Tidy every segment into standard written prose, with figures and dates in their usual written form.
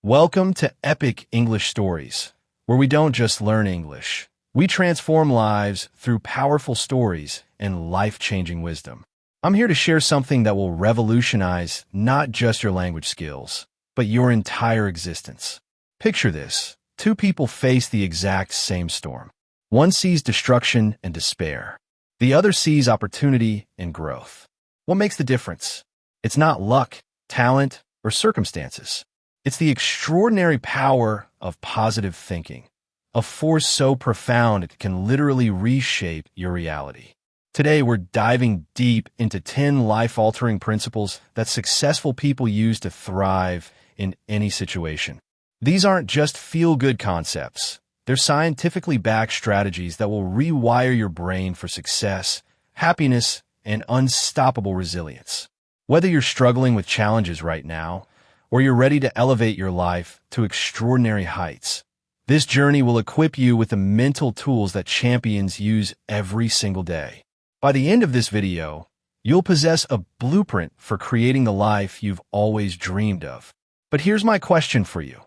Welcome to Epic English Stories, where we don't just learn English. We transform lives through powerful stories and life-changing wisdom. I'm here to share something that will revolutionize not just your language skills, but your entire existence. Picture this. Two people face the exact same storm. One sees destruction and despair. The other sees opportunity and growth. What makes the difference? It's not luck, talent, or circumstances. It's the extraordinary power of positive thinking, a force so profound it can literally reshape your reality. Today, we're diving deep into 10 life-altering principles that successful people use to thrive in any situation. These aren't just feel-good concepts. They're scientifically backed strategies that will rewire your brain for success, happiness, and unstoppable resilience. Whether you're struggling with challenges right now, or you're ready to elevate your life to extraordinary heights, this journey will equip you with the mental tools that champions use every single day. By the end of this video, you'll possess a blueprint for creating the life you've always dreamed of. But here's my question for you.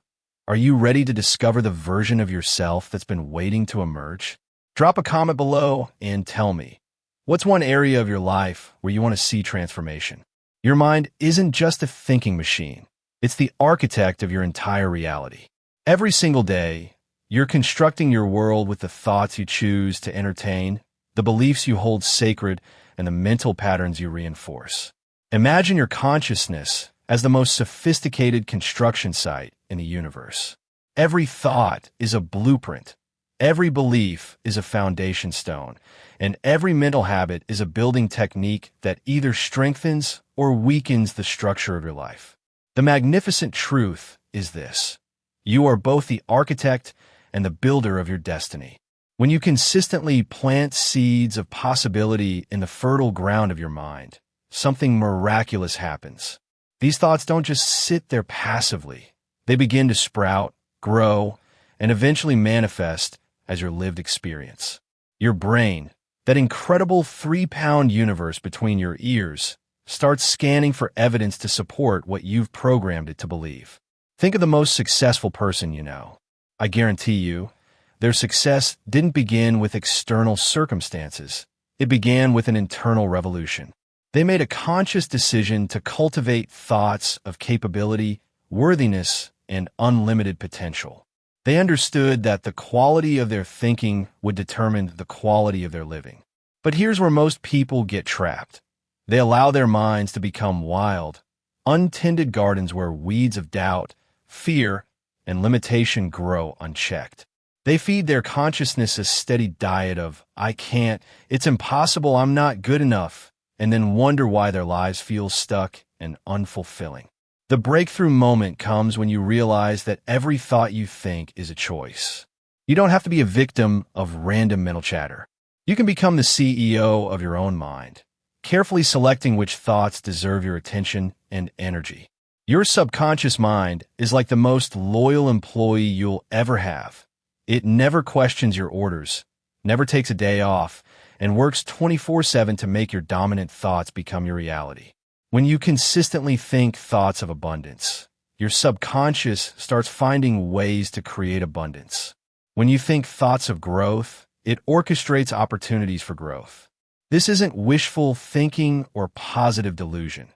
Are you ready to discover the version of yourself that's been waiting to emerge? Drop a comment below and tell me, what's one area of your life where you want to see transformation? Your mind isn't just a thinking machine. It's the architect of your entire reality. Every single day, you're constructing your world with the thoughts you choose to entertain, the beliefs you hold sacred, and the mental patterns you reinforce. Imagine your consciousness as the most sophisticated construction site in the universe. Every thought is a blueprint. Every belief is a foundation stone, and every mental habit is a building technique that either strengthens or weakens the structure of your life. The magnificent truth is this: you are both the architect and the builder of your destiny. When you consistently plant seeds of possibility in the fertile ground of your mind, something miraculous happens. These thoughts don't just sit there passively. They begin to sprout, grow, and eventually manifest as your lived experience. Your brain, that incredible 3-pound universe between your ears, starts scanning for evidence to support what you've programmed it to believe. Think of the most successful person you know. I guarantee you, their success didn't begin with external circumstances. It began with an internal revolution. They made a conscious decision to cultivate thoughts of capability, worthiness, and unlimited potential. They understood that the quality of their thinking would determine the quality of their living. But here's where most people get trapped. They allow their minds to become wild, untended gardens where weeds of doubt, fear, and limitation grow unchecked. They feed their consciousness a steady diet of, "I can't, it's impossible, I'm not good enough," and then wonder why their lives feel stuck and unfulfilling. The breakthrough moment comes when you realize that every thought you think is a choice. You don't have to be a victim of random mental chatter. You can become the CEO of your own mind, carefully selecting which thoughts deserve your attention and energy. Your subconscious mind is like the most loyal employee you'll ever have. It never questions your orders, never takes a day off, and works 24/7 to make your dominant thoughts become your reality. When you consistently think thoughts of abundance, your subconscious starts finding ways to create abundance. When you think thoughts of growth, it orchestrates opportunities for growth. This isn't wishful thinking or positive delusion.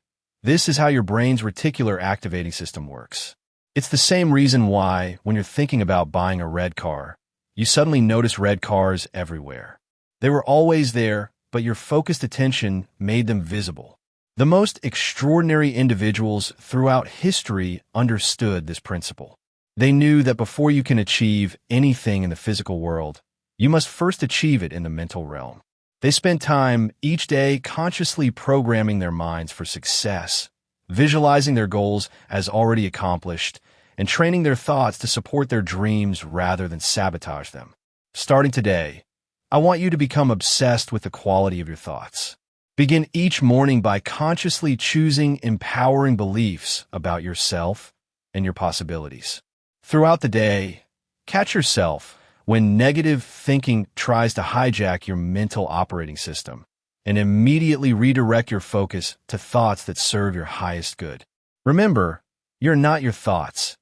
This is how your brain's reticular activating system works. It's the same reason why, when you're thinking about buying a red car, you suddenly notice red cars everywhere. They were always there, but your focused attention made them visible. The most extraordinary individuals throughout history understood this principle. They knew that before you can achieve anything in the physical world, you must first achieve it in the mental realm. They spent time each day consciously programming their minds for success, visualizing their goals as already accomplished, and training their thoughts to support their dreams rather than sabotage them. Starting today, I want you to become obsessed with the quality of your thoughts. Begin each morning by consciously choosing empowering beliefs about yourself and your possibilities. Throughout the day, catch yourself when negative thinking tries to hijack your mental operating system, and immediately redirect your focus to thoughts that serve your highest good. Remember, you're not your thoughts.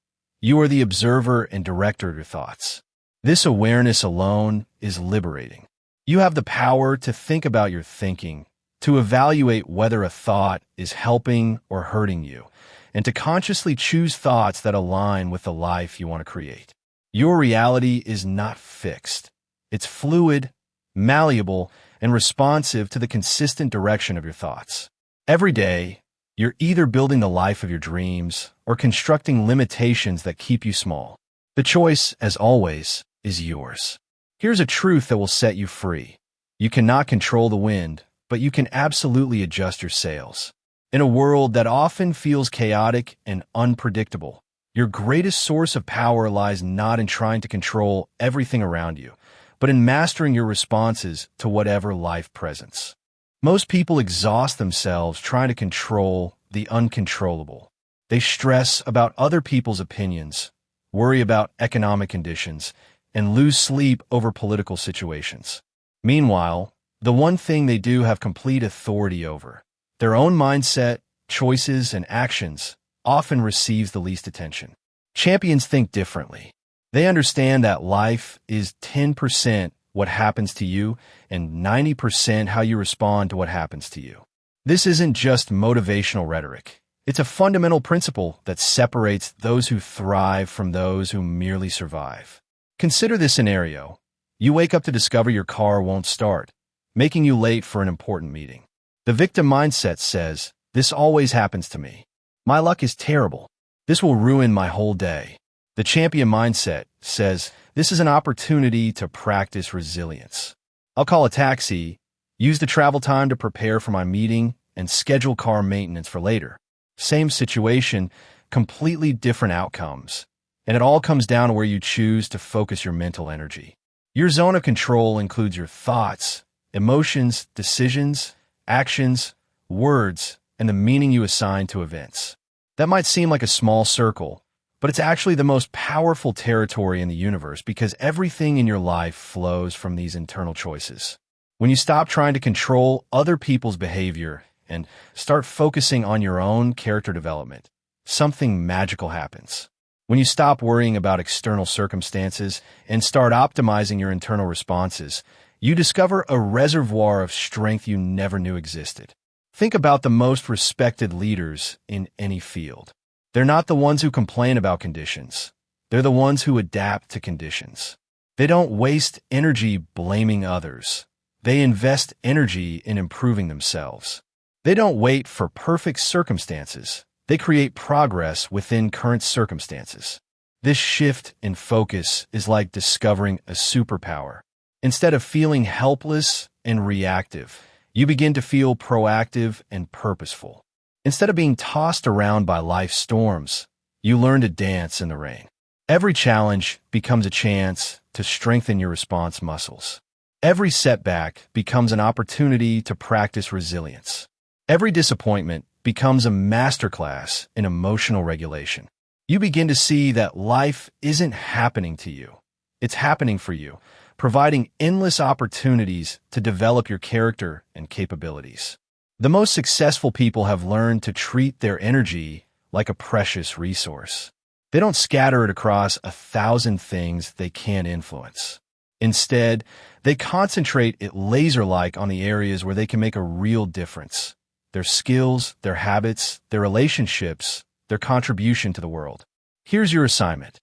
You are the observer and director of your thoughts. This awareness alone is liberating. You have the power to think about your thinking, to evaluate whether a thought is helping or hurting you, and to consciously choose thoughts that align with the life you want to create. Your reality is not fixed. It's fluid, malleable, and responsive to the consistent direction of your thoughts. Every day, you're either building the life of your dreams or constructing limitations that keep you small. The choice, as always, is yours. Here's a truth that will set you free. You cannot control the wind, but you can absolutely adjust your sails. In a world that often feels chaotic and unpredictable, your greatest source of power lies not in trying to control everything around you, but in mastering your responses to whatever life presents. Most people exhaust themselves trying to control the uncontrollable. They stress about other people's opinions, worry about economic conditions, and lose sleep over political situations. Meanwhile, the one thing they do have complete authority over, their own mindset, choices, and actions, often receives the least attention. Champions think differently. They understand that life is 10% what happens to you and 90% how you respond to what happens to you. This isn't just motivational rhetoric. It's a fundamental principle that separates those who thrive from those who merely survive. Consider this scenario. You wake up to discover your car won't start, making you late for an important meeting. The victim mindset says, "This always happens to me. My luck is terrible. This will ruin my whole day." The champion mindset says, "This is an opportunity to practice resilience. I'll call a taxi, use the travel time to prepare for my meeting, and schedule car maintenance for later." Same situation, completely different outcomes. And it all comes down to where you choose to focus your mental energy. Your zone of control includes your thoughts, emotions, decisions, actions, words, and the meaning you assign to events. That might seem like a small circle, but it's actually the most powerful territory in the universe because everything in your life flows from these internal choices. When you stop trying to control other people's behavior and start focusing on your own character development, something magical happens. When you stop worrying about external circumstances and start optimizing your internal responses, you discover a reservoir of strength you never knew existed. Think about the most respected leaders in any field. They're not the ones who complain about conditions. They're the ones who adapt to conditions. They don't waste energy blaming others. They invest energy in improving themselves. They don't wait for perfect circumstances. They create progress within current circumstances. This shift in focus is like discovering a superpower. Instead of feeling helpless and reactive, you begin to feel proactive and purposeful. Instead of being tossed around by life's storms, you learn to dance in the rain. Every challenge becomes a chance to strengthen your response muscles. Every setback becomes an opportunity to practice resilience. Every disappointment becomes a masterclass in emotional regulation. You begin to see that life isn't happening to you. It's happening for you, providing endless opportunities to develop your character and capabilities. The most successful people have learned to treat their energy like a precious resource. They don't scatter it across 1,000 things they can't influence. Instead, they concentrate it laser-like on the areas where they can make a real difference. Their skills, their habits, their relationships, their contribution to the world. Here's your assignment.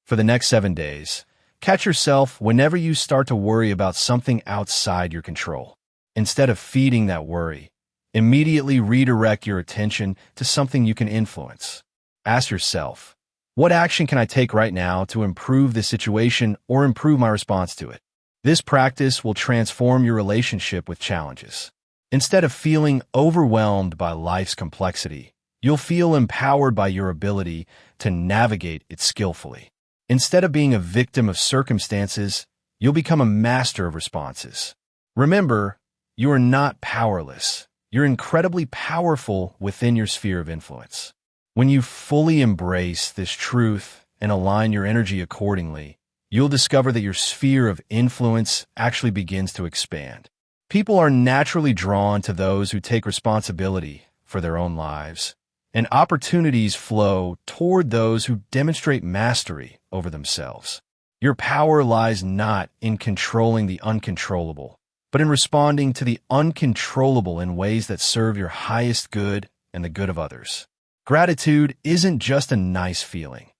For the next 7 days, catch yourself whenever you start to worry about something outside your control. Instead of feeding that worry, immediately redirect your attention to something you can influence. Ask yourself, what action can I take right now to improve the situation or improve my response to it? This practice will transform your relationship with challenges. Instead of feeling overwhelmed by life's complexity, you'll feel empowered by your ability to navigate it skillfully. Instead of being a victim of circumstances, you'll become a master of responses. Remember, you are not powerless. You're incredibly powerful within your sphere of influence. When you fully embrace this truth and align your energy accordingly, you'll discover that your sphere of influence actually begins to expand. People are naturally drawn to those who take responsibility for their own lives. and opportunities flow toward those who demonstrate mastery over themselves. Your power lies not in controlling the uncontrollable, but in responding to the uncontrollable in ways that serve your highest good and the good of others. Gratitude isn't just a nice feeling.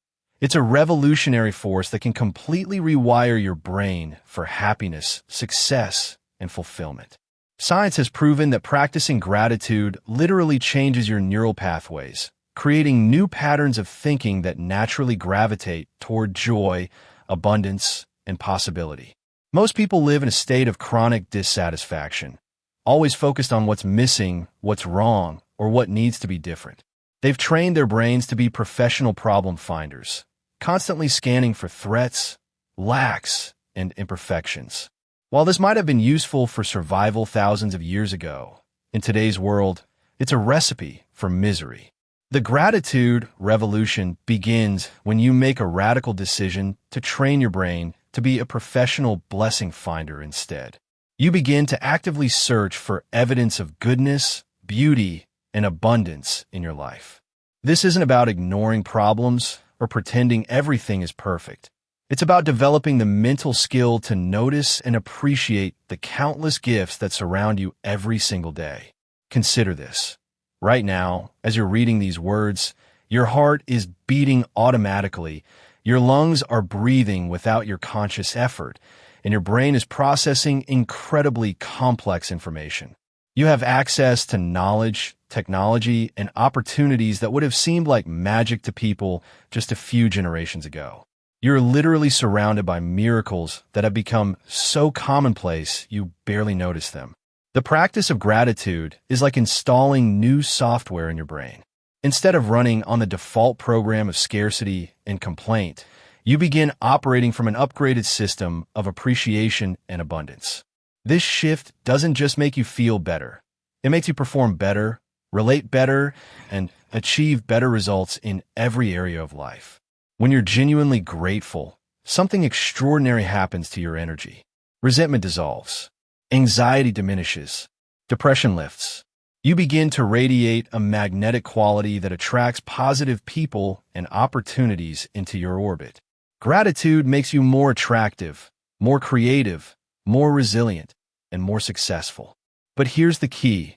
It's a revolutionary force that can completely rewire your brain for happiness, success, and fulfillment. Science has proven that practicing gratitude literally changes your neural pathways, creating new patterns of thinking that naturally gravitate toward joy, abundance, and possibility. Most people live in a state of chronic dissatisfaction, always focused on what's missing, what's wrong, or what needs to be different. They've trained their brains to be professional problem finders, constantly scanning for threats, lacks, and imperfections. While this might have been useful for survival thousands of years ago, in today's world, it's a recipe for misery. The gratitude revolution begins when you make a radical decision to train your brain to be a professional blessing finder instead. You begin to actively search for evidence of goodness, beauty, and abundance in your life. This isn't about ignoring problems or pretending everything is perfect. It's about developing the mental skill to notice and appreciate the countless gifts that surround you every single day. Consider this. Right now, as you're reading these words, your heart is beating automatically, your lungs are breathing without your conscious effort, and your brain is processing incredibly complex information. You have access to knowledge, technology, and opportunities that would have seemed like magic to people just a few generations ago. You're literally surrounded by miracles that have become so commonplace you barely notice them. The practice of gratitude is like installing new software in your brain. Instead of running on the default program of scarcity and complaint, you begin operating from an upgraded system of appreciation and abundance. This shift doesn't just make you feel better. It makes you perform better, relate better, and achieve better results in every area of life. When you're genuinely grateful, something extraordinary happens to your energy. Resentment dissolves. Anxiety diminishes. Depression lifts. You begin to radiate a magnetic quality that attracts positive people and opportunities into your orbit. Gratitude makes you more attractive, more creative, more resilient, and more successful. But here's the key.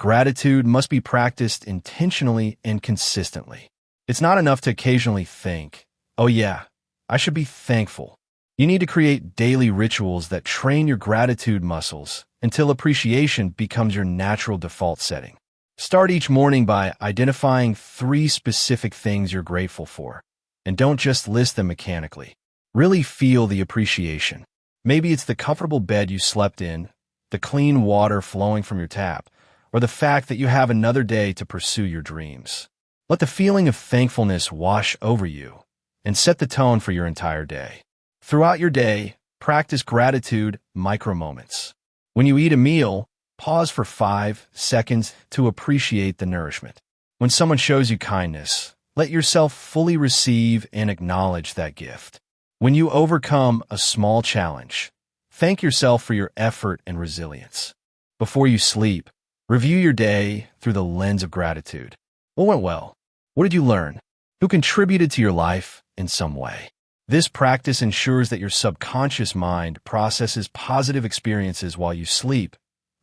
Gratitude must be practiced intentionally and consistently. It's not enough to occasionally think, "Oh yeah, I should be thankful." You need to create daily rituals that train your gratitude muscles until appreciation becomes your natural default setting. Start each morning by identifying 3 specific things you're grateful for, and don't just list them mechanically. Really feel the appreciation. Maybe it's the comfortable bed you slept in, the clean water flowing from your tap, or the fact that you have another day to pursue your dreams. Let the feeling of thankfulness wash over you and set the tone for your entire day. Throughout your day, practice gratitude micro-moments. When you eat a meal, pause for 5 seconds to appreciate the nourishment. When someone shows you kindness, let yourself fully receive and acknowledge that gift. When you overcome a small challenge, thank yourself for your effort and resilience. Before you sleep, review your day through the lens of gratitude. What went well? What did you learn? Who contributed to your life in some way? This practice ensures that your subconscious mind processes positive experiences while you sleep,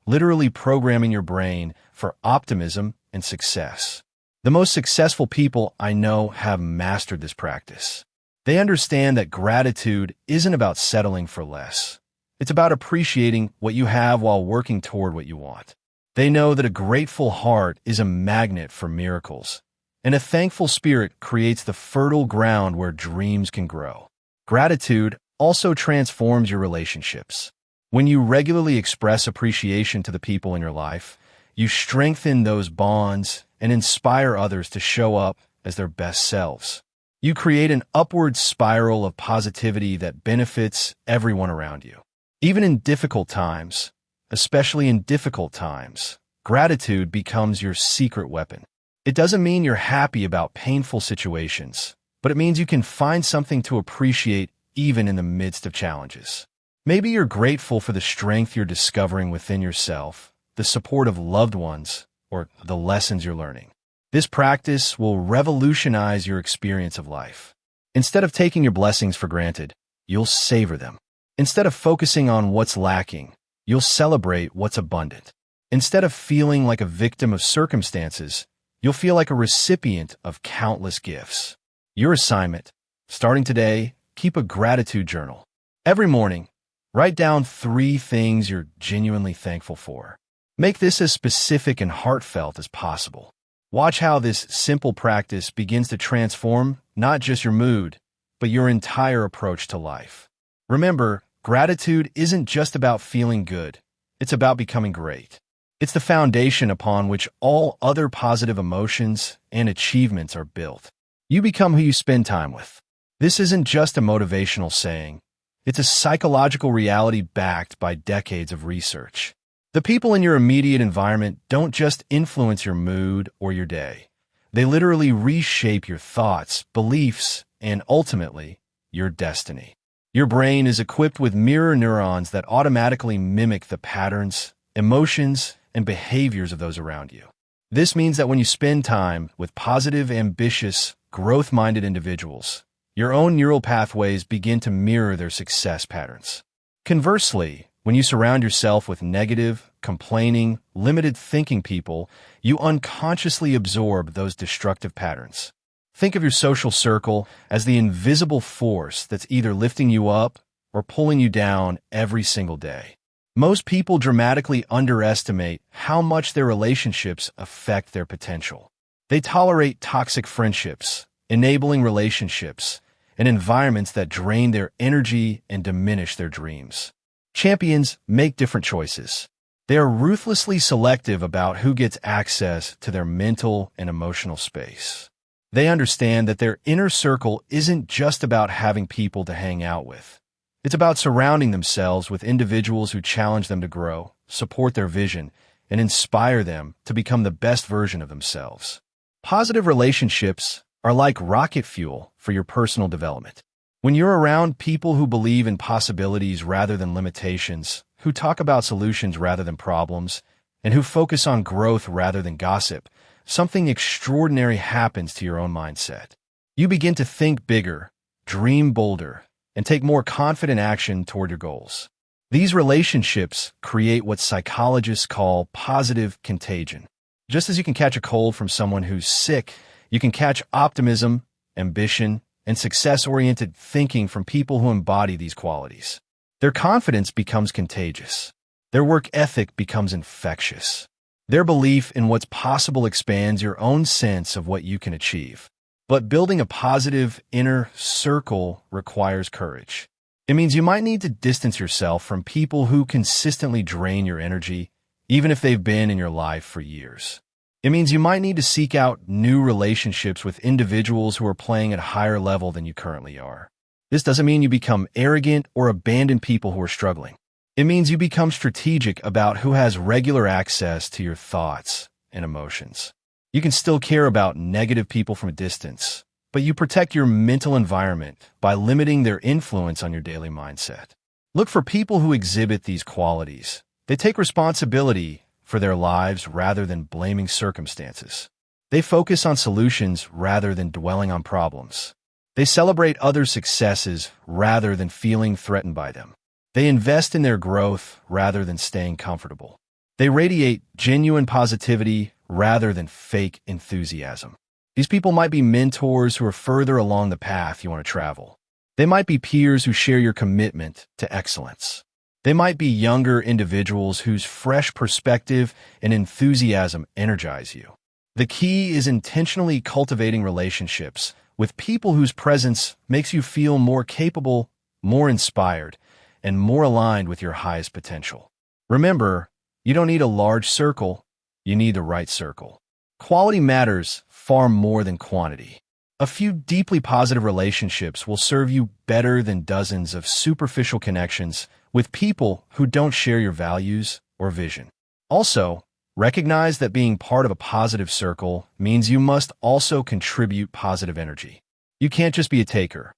literally programming your brain for optimism and success. The most successful people I know have mastered this practice. They understand that gratitude isn't about settling for less. It's about appreciating what you have while working toward what you want. They know that a grateful heart is a magnet for miracles, and a thankful spirit creates the fertile ground where dreams can grow. Gratitude also transforms your relationships. When you regularly express appreciation to the people in your life, you strengthen those bonds and inspire others to show up as their best selves. You create an upward spiral of positivity that benefits everyone around you. Even in difficult times, especially in difficult times, gratitude becomes your secret weapon. It doesn't mean you're happy about painful situations, but it means you can find something to appreciate even in the midst of challenges. Maybe you're grateful for the strength you're discovering within yourself, the support of loved ones, or the lessons you're learning. This practice will revolutionize your experience of life. Instead of taking your blessings for granted, you'll savor them. Instead of focusing on what's lacking, you'll celebrate what's abundant. Instead of feeling like a victim of circumstances, you'll feel like a recipient of countless gifts. Your assignment, starting today, keep a gratitude journal. Every morning, write down 3 things you're genuinely thankful for. Make this as specific and heartfelt as possible. Watch how this simple practice begins to transform not just your mood, but your entire approach to life. Remember, gratitude isn't just about feeling good. It's about becoming great. It's the foundation upon which all other positive emotions and achievements are built. You become who you spend time with. This isn't just a motivational saying. It's a psychological reality backed by decades of research. The people in your immediate environment don't just influence your mood or your day. They literally reshape your thoughts, beliefs, and ultimately, your destiny. Your brain is equipped with mirror neurons that automatically mimic the patterns, emotions, and behaviors of those around you. This means that when you spend time with positive, ambitious, growth-minded individuals, your own neural pathways begin to mirror their success patterns. Conversely, when you surround yourself with negative, complaining, limited thinking people, you unconsciously absorb those destructive patterns. Think of your social circle as the invisible force that's either lifting you up or pulling you down every single day. Most people dramatically underestimate how much their relationships affect their potential. They tolerate toxic friendships, enabling relationships, and environments that drain their energy and diminish their dreams. Champions make different choices. They are ruthlessly selective about who gets access to their mental and emotional space. They understand that their inner circle isn't just about having people to hang out with. It's about surrounding themselves with individuals who challenge them to grow, support their vision, and inspire them to become the best version of themselves. Positive relationships are like rocket fuel for your personal development. When you're around people who believe in possibilities rather than limitations, who talk about solutions rather than problems, and who focus on growth rather than gossip, something extraordinary happens to your own mindset. You begin to think bigger, dream bolder, and take more confident action toward your goals. These relationships create what psychologists call positive contagion. Just as you can catch a cold from someone who's sick, you can catch optimism, ambition, and success-oriented thinking from people who embody these qualities. Their confidence becomes contagious. Their work ethic becomes infectious. Their belief in what's possible expands your own sense of what you can achieve. But building a positive inner circle requires courage. It means you might need to distance yourself from people who consistently drain your energy, even if they've been in your life for years. It means you might need to seek out new relationships with individuals who are playing at a higher level than you currently are. This doesn't mean you become arrogant or abandon people who are struggling. It means you become strategic about who has regular access to your thoughts and emotions. You can still care about negative people from a distance, but you protect your mental environment by limiting their influence on your daily mindset. Look for people who exhibit these qualities. They take responsibility for their lives rather than blaming circumstances. They focus on solutions rather than dwelling on problems. They celebrate others' successes rather than feeling threatened by them. They invest in their growth rather than staying comfortable. They radiate genuine positivity rather than fake enthusiasm. These people might be mentors who are further along the path you want to travel. They might be peers who share your commitment to excellence. They might be younger individuals whose fresh perspective and enthusiasm energize you. The key is intentionally cultivating relationships with people whose presence makes you feel more capable, more inspired, and more aligned with your highest potential. Remember, you don't need a large circle, you need the right circle. Quality matters far more than quantity. A few deeply positive relationships will serve you better than dozens of superficial connections with people who don't share your values or vision. Also, recognize that being part of a positive circle means you must also contribute positive energy. You can't just be a taker.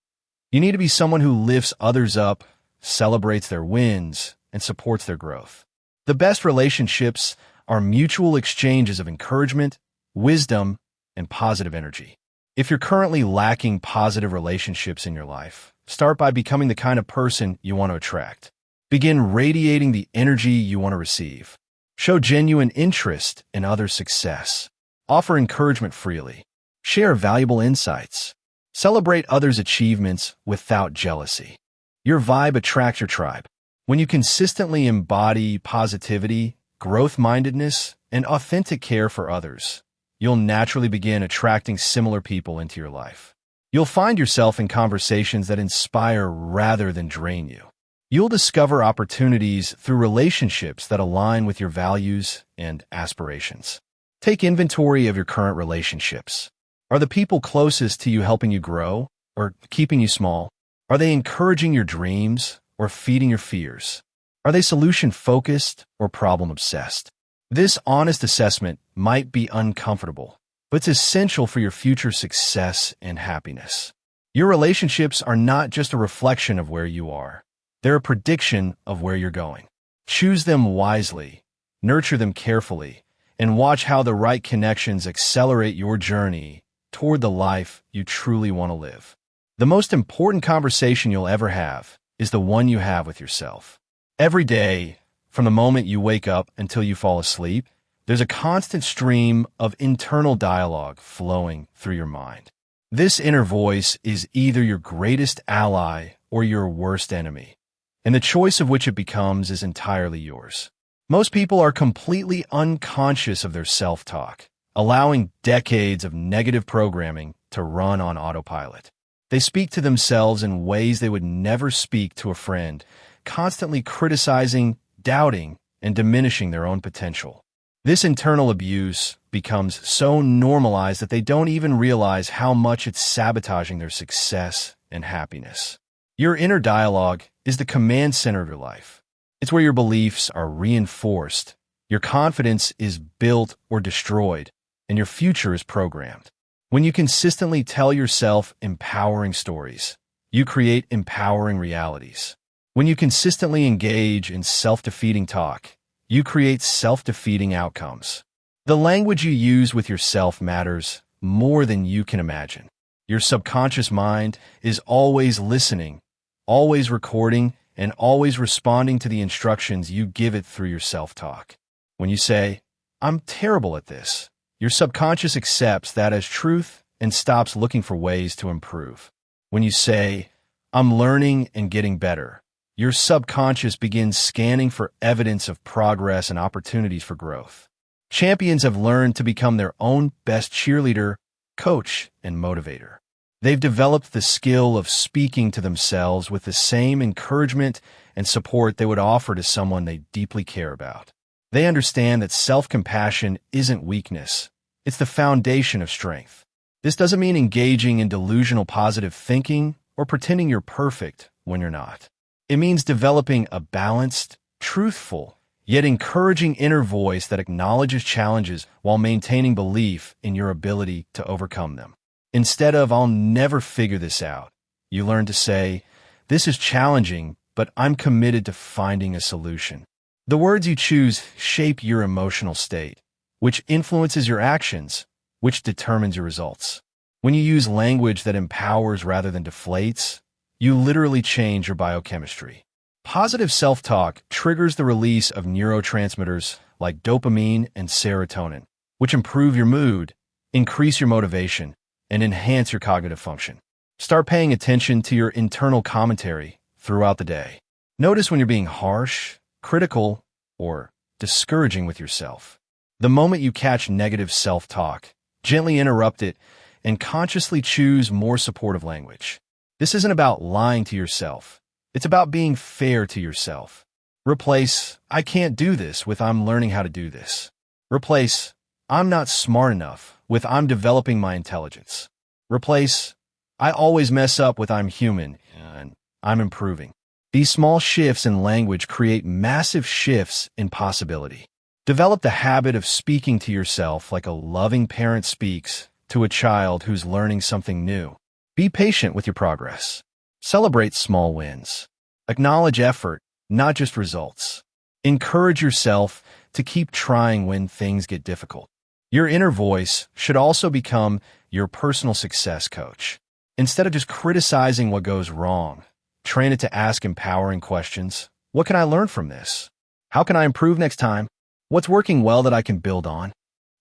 You need to be someone who lifts others up, celebrates their wins, and supports their growth. The best relationships are mutual exchanges of encouragement, wisdom, and positive energy. If you're currently lacking positive relationships in your life, start by becoming the kind of person you want to attract. Begin radiating the energy you want to receive. Show genuine interest in others' success. Offer encouragement freely. Share valuable insights. Celebrate others' achievements without jealousy. Your vibe attracts your tribe. When you consistently embody positivity, growth-mindedness, and authentic care for others, you'll naturally begin attracting similar people into your life. You'll find yourself in conversations that inspire rather than drain you. You'll discover opportunities through relationships that align with your values and aspirations. Take inventory of your current relationships. Are the people closest to you helping you grow or keeping you small? Are they encouraging your dreams or feeding your fears? Are they solution-focused or problem-obsessed? This honest assessment might be uncomfortable, but it's essential for your future success and happiness. Your relationships are not just a reflection of where you are. They're a prediction of where you're going. Choose them wisely, nurture them carefully, and watch how the right connections accelerate your journey toward the life you truly want to live. The most important conversation you'll ever have is the one you have with yourself. Every day, from the moment you wake up until you fall asleep, there's a constant stream of internal dialogue flowing through your mind. This inner voice is either your greatest ally or your worst enemy, and the choice of which it becomes is entirely yours. Most people are completely unconscious of their self-talk, allowing decades of negative programming to run on autopilot. They speak to themselves in ways they would never speak to a friend, constantly criticizing, doubting, and diminishing their own potential. This internal abuse becomes so normalized that they don't even realize how much it's sabotaging their success and happiness. Your inner dialogue is the command center of your life. It's where your beliefs are reinforced, your confidence is built or destroyed, and your future is programmed. When you consistently tell yourself empowering stories, you create empowering realities. When you consistently engage in self-defeating talk, you create self-defeating outcomes. The language you use with yourself matters more than you can imagine. Your subconscious mind is always listening, always recording, and always responding to the instructions you give it through your self-talk. When you say, "I'm terrible at this," your subconscious accepts that as truth and stops looking for ways to improve. When you say, "I'm learning and getting better," your subconscious begins scanning for evidence of progress and opportunities for growth. Champions have learned to become their own best cheerleader, coach, and motivator. They've developed the skill of speaking to themselves with the same encouragement and support they would offer to someone they deeply care about. They understand that self-compassion isn't weakness. It's the foundation of strength. This doesn't mean engaging in delusional positive thinking or pretending you're perfect when you're not. It means developing a balanced, truthful, yet encouraging inner voice that acknowledges challenges while maintaining belief in your ability to overcome them. Instead of, "I'll never figure this out," you learn to say, "This is challenging, but I'm committed to finding a solution." The words you choose shape your emotional state, which influences your actions, which determines your results. When you use language that empowers rather than deflates, you literally change your biochemistry. Positive self-talk triggers the release of neurotransmitters like dopamine and serotonin, which improve your mood, increase your motivation, and enhance your cognitive function. Start paying attention to your internal commentary throughout the day. Notice when you're being harsh, critical, or discouraging with yourself. The moment you catch negative self-talk, gently interrupt it and consciously choose more supportive language. This isn't about lying to yourself. It's about being fair to yourself. Replace, "I can't do this," with "I'm learning how to do this." Replace, "I'm not smart enough," with "I'm developing my intelligence." Replace, "I always mess up," with "I'm human and I'm improving." These small shifts in language create massive shifts in possibility. Develop the habit of speaking to yourself like a loving parent speaks to a child who's learning something new. Be patient with your progress. Celebrate small wins. Acknowledge effort, not just results. Encourage yourself to keep trying when things get difficult. Your inner voice should also become your personal success coach. Instead of just criticizing what goes wrong, train it to ask empowering questions. What can I learn from this? How can I improve next time? What's working well that I can build on?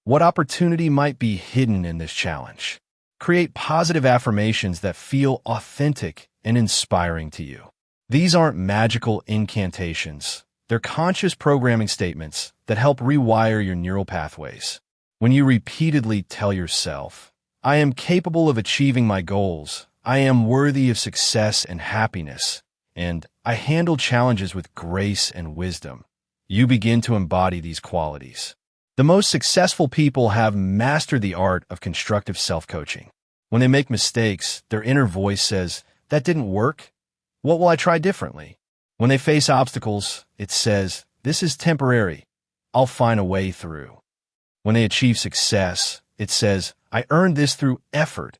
What opportunity might be hidden in this challenge? Create positive affirmations that feel authentic and inspiring to you. These aren't magical incantations. They're conscious programming statements that help rewire your neural pathways. When you repeatedly tell yourself, I am capable of achieving my goals, I am worthy of success and happiness, and I handle challenges with grace and wisdom, you begin to embody these qualities. The most successful people have mastered the art of constructive self-coaching. When they make mistakes, their inner voice says, that didn't work. What will I try differently? When they face obstacles, it says, this is temporary. I'll find a way through. When they achieve success, it says, I earned this through effort.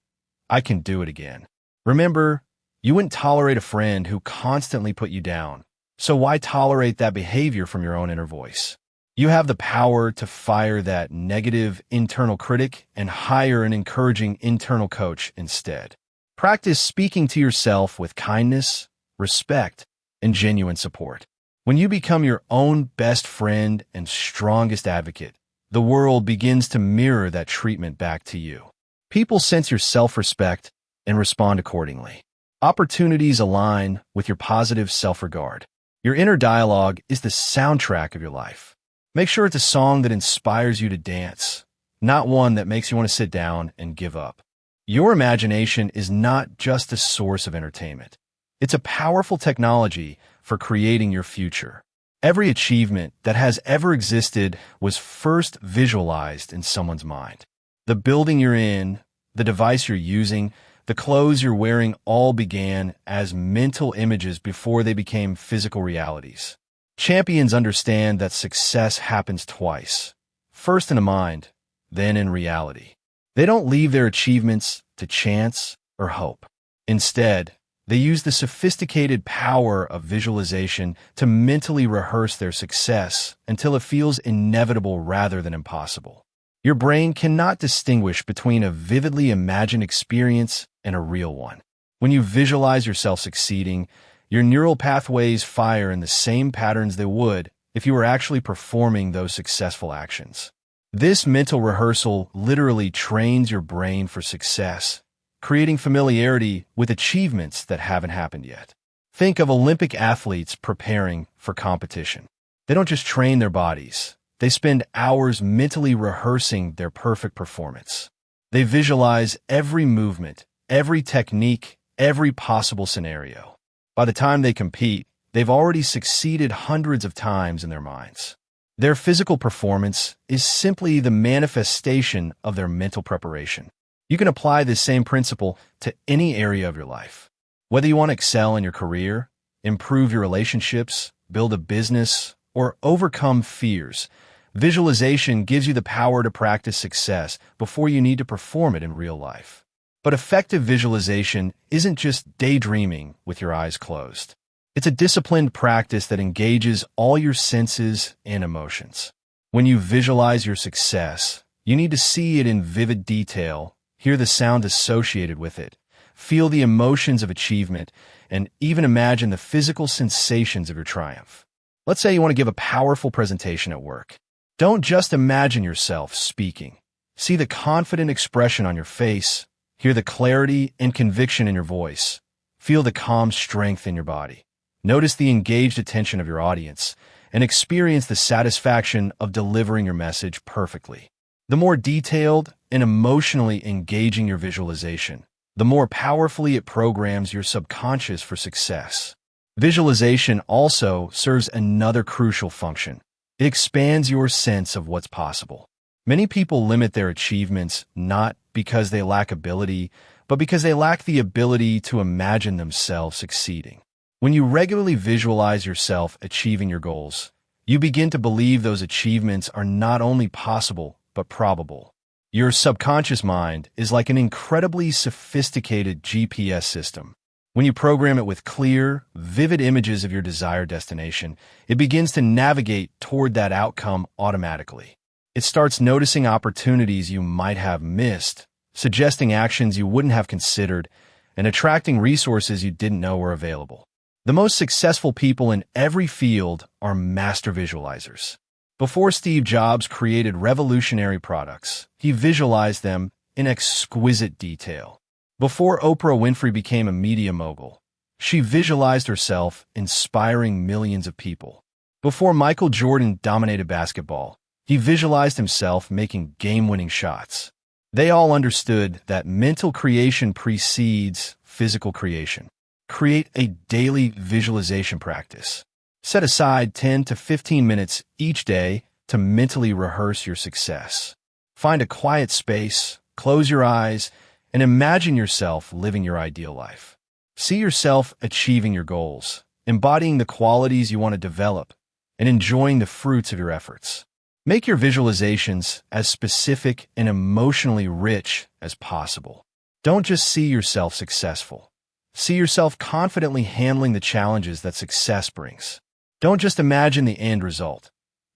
I can do it again. Remember, you wouldn't tolerate a friend who constantly put you down. So why tolerate that behavior from your own inner voice? You have the power to fire that negative internal critic and hire an encouraging internal coach instead. Practice speaking to yourself with kindness, respect, and genuine support. When you become your own best friend and strongest advocate, the world begins to mirror that treatment back to you. People sense your self-respect and respond accordingly. Opportunities align with your positive self-regard. Your inner dialogue is the soundtrack of your life. Make sure it's a song that inspires you to dance, not one that makes you want to sit down and give up. Your imagination is not just a source of entertainment. It's a powerful technology for creating your future. Every achievement that has ever existed was first visualized in someone's mind. The building you're in, the device you're using, the clothes you're wearing all began as mental images before they became physical realities. Champions understand that success happens twice, first in the mind, then in reality. They don't leave their achievements to chance or hope. Instead, they use the sophisticated power of visualization to mentally rehearse their success until it feels inevitable rather than impossible. Your brain cannot distinguish between a vividly imagined experience and a real one. When you visualize yourself succeeding, your neural pathways fire in the same patterns they would if you were actually performing those successful actions. This mental rehearsal literally trains your brain for success, creating familiarity with achievements that haven't happened yet. Think of Olympic athletes preparing for competition. They don't just train their bodies. They spend hours mentally rehearsing their perfect performance. They visualize every movement, every technique, every possible scenario. By the time they compete, they've already succeeded hundreds of times in their minds. Their physical performance is simply the manifestation of their mental preparation. You can apply this same principle to any area of your life. Whether you want to excel in your career, improve your relationships, build a business, or overcome fears, visualization gives you the power to practice success before you need to perform it in real life. But effective visualization isn't just daydreaming with your eyes closed. It's a disciplined practice that engages all your senses and emotions. When you visualize your success, you need to see it in vivid detail, hear the sound associated with it, feel the emotions of achievement, and even imagine the physical sensations of your triumph. Let's say you want to give a powerful presentation at work. Don't just imagine yourself speaking. See the confident expression on your face, hear the clarity and conviction in your voice, feel the calm strength in your body. Notice the engaged attention of your audience and experience the satisfaction of delivering your message perfectly. The more detailed and emotionally engaging your visualization, the more powerfully it programs your subconscious for success. Visualization also serves another crucial function. It expands your sense of what's possible. Many people limit their achievements not because they lack ability, but because they lack the ability to imagine themselves succeeding. When you regularly visualize yourself achieving your goals, you begin to believe those achievements are not only possible, but probable. Your subconscious mind is like an incredibly sophisticated GPS system. When you program it with clear, vivid images of your desired destination, it begins to navigate toward that outcome automatically. It starts noticing opportunities you might have missed, suggesting actions you wouldn't have considered, and attracting resources you didn't know were available. The most successful people in every field are master visualizers. Before Steve Jobs created revolutionary products, he visualized them in exquisite detail. Before Oprah Winfrey became a media mogul, she visualized herself inspiring millions of people. Before Michael Jordan dominated basketball, he visualized himself making game-winning shots. They all understood that mental creation precedes physical creation. Create a daily visualization practice. Set aside 10 to 15 minutes each day to mentally rehearse your success. Find a quiet space, close your eyes, and imagine yourself living your ideal life. See yourself achieving your goals, embodying the qualities you want to develop, and enjoying the fruits of your efforts. Make your visualizations as specific and emotionally rich as possible. Don't just see yourself successful. See yourself confidently handling the challenges that success brings. Don't just imagine the end result.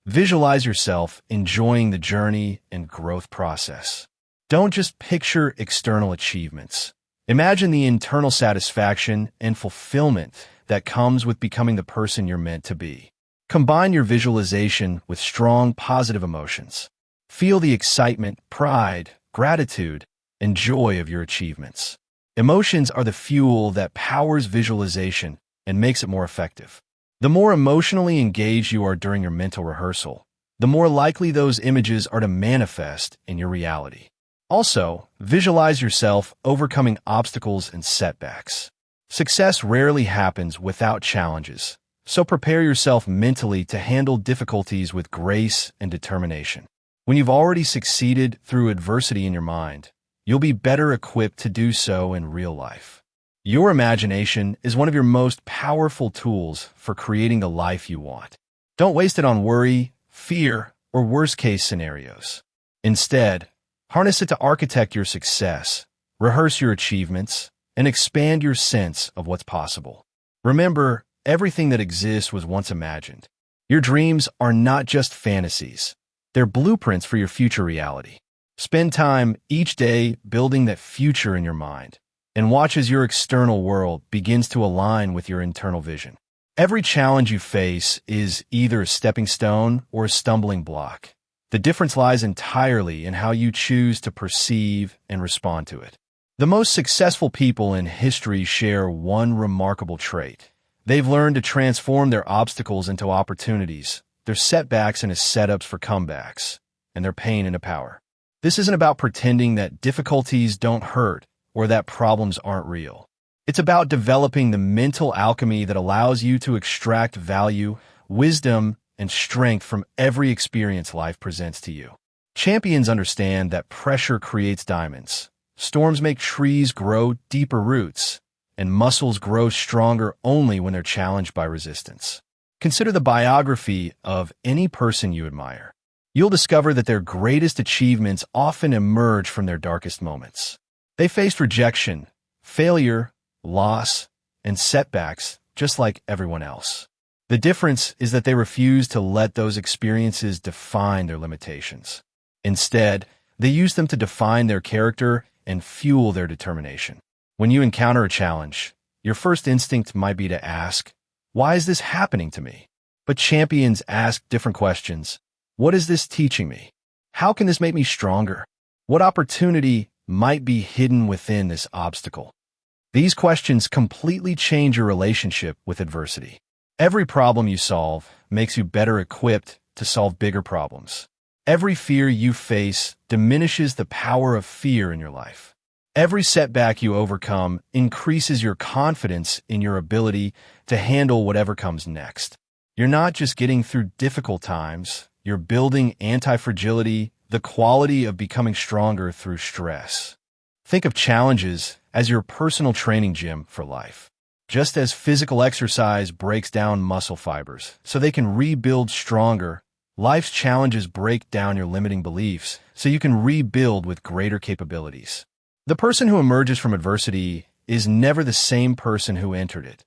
Visualize yourself enjoying the journey and growth process. Don't just picture external achievements. Imagine the internal satisfaction and fulfillment that comes with becoming the person you're meant to be. Combine your visualization with strong, positive emotions. Feel the excitement, pride, gratitude, and joy of your achievements. Emotions are the fuel that powers visualization and makes it more effective. The more emotionally engaged you are during your mental rehearsal, the more likely those images are to manifest in your reality. Also, visualize yourself overcoming obstacles and setbacks. Success rarely happens without challenges, so prepare yourself mentally to handle difficulties with grace and determination. When you've already succeeded through adversity in your mind, you'll be better equipped to do so in real life. Your imagination is one of your most powerful tools for creating the life you want. Don't waste it on worry, fear, or worst-case scenarios. Instead, harness it to architect your success, rehearse your achievements, and expand your sense of what's possible. Remember, everything that exists was once imagined. Your dreams are not just fantasies. They're blueprints for your future reality. Spend time each day building that future in your mind, and watch as your external world begins to align with your internal vision. Every challenge you face is either a stepping stone or a stumbling block. The difference lies entirely in how you choose to perceive and respond to it. The most successful people in history share one remarkable trait. They've learned to transform their obstacles into opportunities, their setbacks into setups for comebacks, and their pain into power. This isn't about pretending that difficulties don't hurt or that problems aren't real. It's about developing the mental alchemy that allows you to extract value, wisdom, and strength from every experience life presents to you. Champions understand that pressure creates diamonds, storms make trees grow deeper roots, and muscles grow stronger only when they're challenged by resistance. Consider the biography of any person you admire. You'll discover that their greatest achievements often emerge from their darkest moments. They faced rejection, failure, loss, and setbacks just like everyone else. The difference is that they refuse to let those experiences define their limitations. Instead, they use them to define their character and fuel their determination. When you encounter a challenge, your first instinct might be to ask, "Why is this happening to me?" But champions ask different questions. What is this teaching me? How can this make me stronger? What opportunity might be hidden within this obstacle? These questions completely change your relationship with adversity. Every problem you solve makes you better equipped to solve bigger problems. Every fear you face diminishes the power of fear in your life. Every setback you overcome increases your confidence in your ability to handle whatever comes next. You're not just getting through difficult times, you're building anti-fragility, the quality of becoming stronger through stress. Think of challenges as your personal training gym for life. Just as physical exercise breaks down muscle fibers so they can rebuild stronger, life's challenges break down your limiting beliefs so you can rebuild with greater capabilities. The person who emerges from adversity is never the same person who entered it.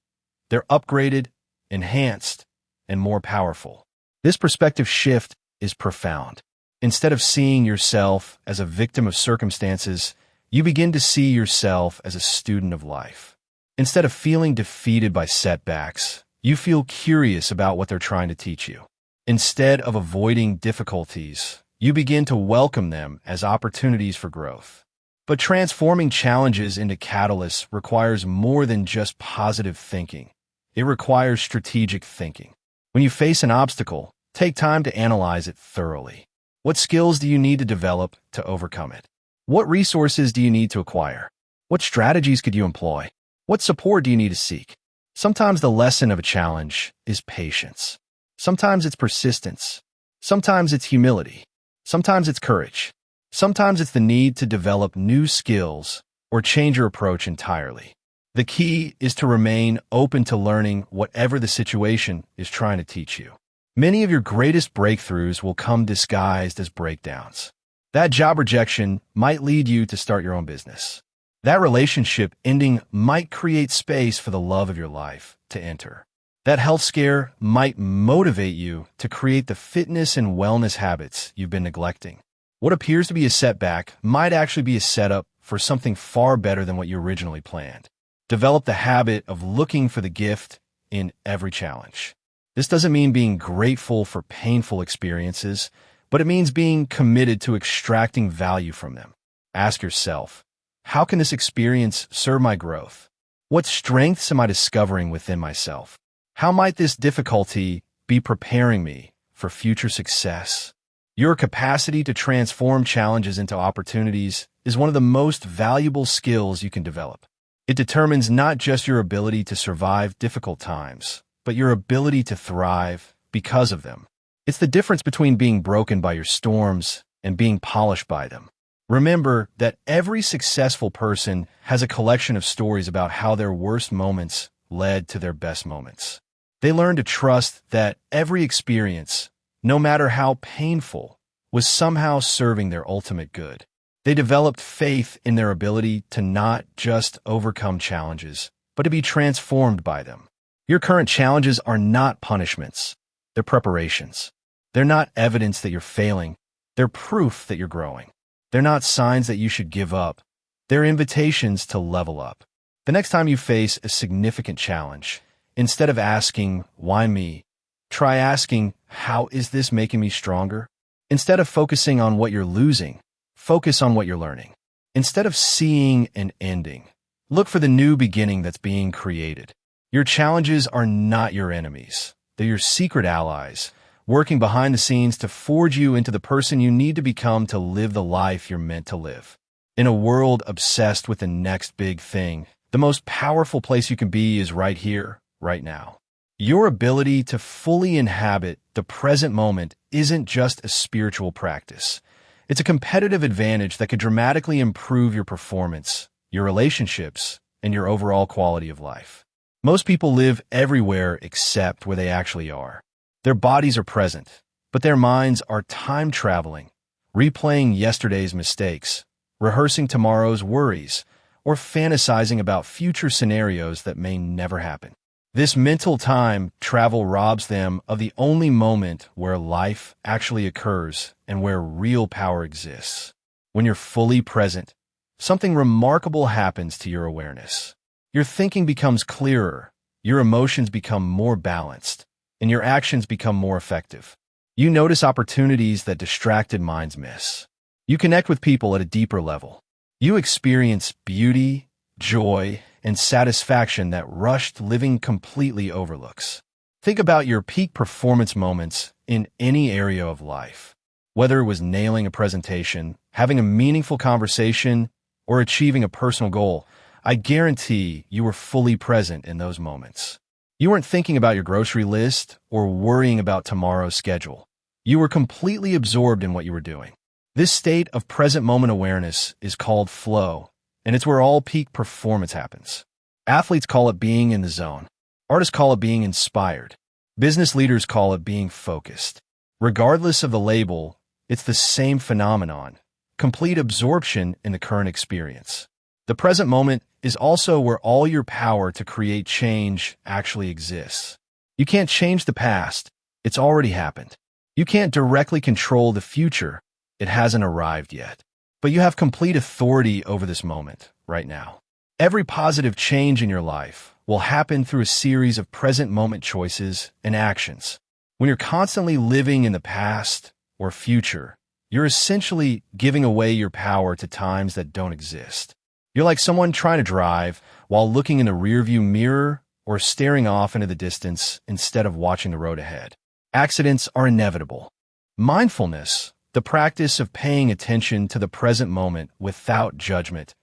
They're upgraded, enhanced, and more powerful. This perspective shift is profound. Instead of seeing yourself as a victim of circumstances, you begin to see yourself as a student of life. Instead of feeling defeated by setbacks, you feel curious about what they're trying to teach you. Instead of avoiding difficulties, you begin to welcome them as opportunities for growth. But transforming challenges into catalysts requires more than just positive thinking. It requires strategic thinking. When you face an obstacle, take time to analyze it thoroughly. What skills do you need to develop to overcome it? What resources do you need to acquire? What strategies could you employ? What support do you need to seek? Sometimes the lesson of a challenge is patience. Sometimes it's persistence. Sometimes it's humility. Sometimes it's courage. Sometimes it's the need to develop new skills or change your approach entirely. The key is to remain open to learning whatever the situation is trying to teach you. Many of your greatest breakthroughs will come disguised as breakdowns. That job rejection might lead you to start your own business. That relationship ending might create space for the love of your life to enter. That health scare might motivate you to create the fitness and wellness habits you've been neglecting. What appears to be a setback might actually be a setup for something far better than what you originally planned. Develop the habit of looking for the gift in every challenge. This doesn't mean being grateful for painful experiences, but it means being committed to extracting value from them. Ask yourself, how can this experience serve my growth? What strengths am I discovering within myself? How might this difficulty be preparing me for future success? Your capacity to transform challenges into opportunities is one of the most valuable skills you can develop. It determines not just your ability to survive difficult times, but your ability to thrive because of them. It's the difference between being broken by your storms and being polished by them. Remember that every successful person has a collection of stories about how their worst moments led to their best moments. They learned to trust that every experience, no matter how painful, was somehow serving their ultimate good. They developed faith in their ability to not just overcome challenges, but to be transformed by them. Your current challenges are not punishments. They're preparations. They're not evidence that you're failing. They're proof that you're growing. They're not signs that you should give up. They're invitations to level up. The next time you face a significant challenge, instead of asking, "Why me?" try asking, "How is this making me stronger?" Instead of focusing on what you're losing, focus on what you're learning. Instead of seeing an ending, look for the new beginning that's being created. Your challenges are not your enemies. They're your secret allies, working behind the scenes to forge you into the person you need to become to live the life you're meant to live. In a world obsessed with the next big thing, the most powerful place you can be is right here, right now. Your ability to fully inhabit the present moment isn't just a spiritual practice. It's a competitive advantage that could dramatically improve your performance, your relationships, and your overall quality of life. Most people live everywhere except where they actually are. Their bodies are present, but their minds are time-traveling, replaying yesterday's mistakes, rehearsing tomorrow's worries, or fantasizing about future scenarios that may never happen. This mental time travel robs them of the only moment where life actually occurs and where real power exists. When you're fully present, something remarkable happens to your awareness. Your thinking becomes clearer, your emotions become more balanced, and your actions become more effective. You notice opportunities that distracted minds miss. You connect with people at a deeper level. You experience beauty, joy, and satisfaction that rushed living completely overlooks. Think about your peak performance moments in any area of life. Whether it was nailing a presentation, having a meaningful conversation, or achieving a personal goal, I guarantee you were fully present in those moments. You weren't thinking about your grocery list or worrying about tomorrow's schedule. You were completely absorbed in what you were doing. This state of present moment awareness is called flow, and it's where all peak performance happens. Athletes call it being in the zone. Artists call it being inspired. Business leaders call it being focused. Regardless of the label, it's the same phenomenon, complete absorption in the current experience. The present moment is also where all your power to create change actually exists. You can't change the past. It's already happened. You can't directly control the future. it hasn't arrived yet. But you have complete authority over this moment, right now. Every positive change in your life will happen through a series of present moment choices and actions. When you're constantly living in the past or future, you're essentially giving away your power to times that don't exist. You're like someone trying to drive while looking in the rearview mirror or staring off into the distance instead of watching the road ahead. Accidents are inevitable. Mindfulness, the practice of paying attention to the present moment without judgment,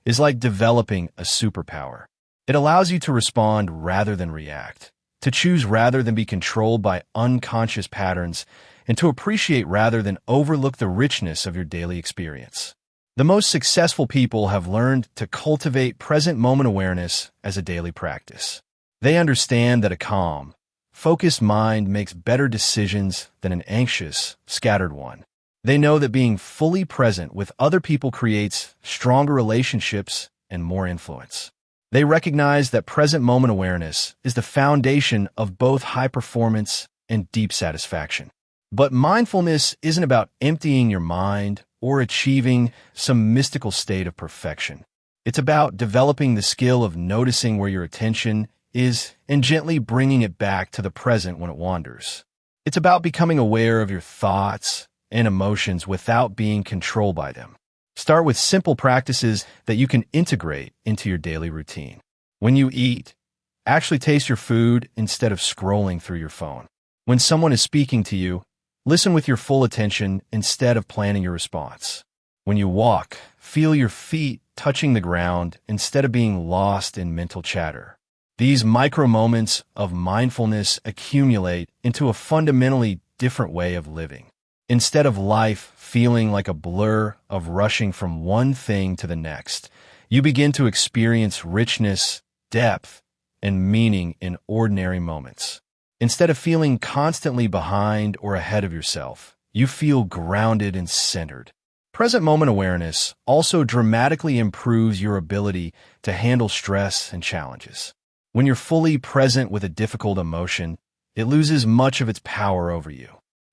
is like developing a superpower. It allows you to respond rather than react, to choose rather than be controlled by unconscious patterns, and to appreciate rather than overlook the richness of your daily experience. The most successful people have learned to cultivate present moment awareness as a daily practice. They understand that a calm, focused mind makes better decisions than an anxious, scattered one. They know that being fully present with other people creates stronger relationships and more influence. They recognize that present moment awareness is the foundation of both high performance and deep satisfaction. But mindfulness isn't about emptying your mind or achieving some mystical state of perfection. It's about developing the skill of noticing where your attention is and gently bringing it back to the present when it wanders. It's about becoming aware of your thoughts and emotions without being controlled by them. Start with simple practices that you can integrate into your daily routine. When you eat, actually taste your food instead of scrolling through your phone. When someone is speaking to you, listen with your full attention instead of planning your response. When you walk, feel your feet touching the ground instead of being lost in mental chatter. These micro moments of mindfulness accumulate into a fundamentally different way of living. Instead of life feeling like a blur of rushing from one thing to the next, you begin to experience richness, depth, and meaning in ordinary moments. Instead of feeling constantly behind or ahead of yourself, you feel grounded and centered. Present moment awareness also dramatically improves your ability to handle stress and challenges. When you're fully present with a difficult emotion, it loses much of its power over you.